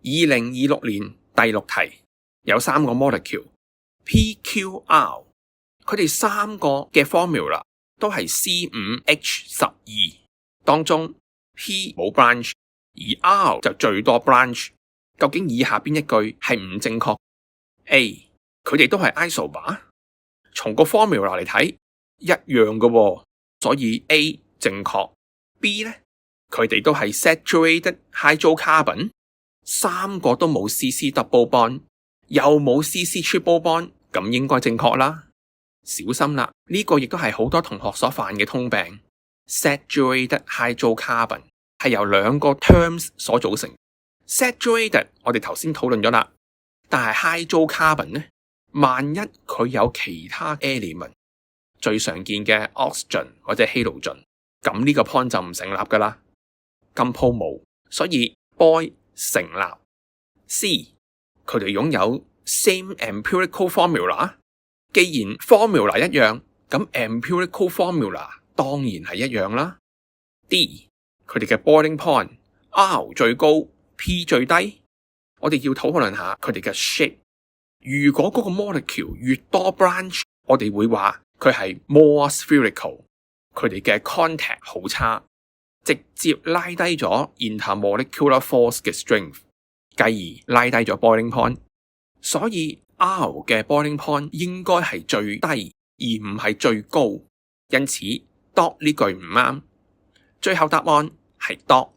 2026年第6題有3個 molecule PQR， 佢哋3個嘅 formula 都係 C5H12， 當中 P 冇 branch， 而 R 就最多 branch。究竟以下邊一句係唔正確 ？A， 佢哋都係 isobar， 從個 formula 嚟睇一樣嘅喎，所以 A 正確。B 呢，佢哋都係 saturated hydrocarbon， 3個都冇 CC double bond， 又冇 CC triple bond， 咁應該正確啦。小心啦，呢個亦都係好多同學所犯嘅通病。saturated hydrocarbon 係由2個 terms 所組成。saturated 我哋頭先討論咗啦，但係 hydrocarbon 呢？萬一佢有其他 element， 最常見嘅 oxygen 或者 halogen， 咁呢個 point 就唔成立噶啦。今鋪冇，所以 boy 成立。C， 佢哋擁有 same empirical formula， 既然 formula 一樣，咁 empirical formula 當然係一樣啦。D， 佢哋嘅 boiling point R 最高 P 最低，我哋要討論下佢哋嘅 shape。如果嗰個 molecule 越多 branch， 我哋會話佢係 more spherical， 佢哋嘅 contact 好差，直接拉低咗 intermolecular force 嘅 strength， 繼而拉低咗 boiling point。所以 R 嘅 boiling point 應該係最低，而唔係最高。因此 dot 呢句唔啱。最後答案係 dot。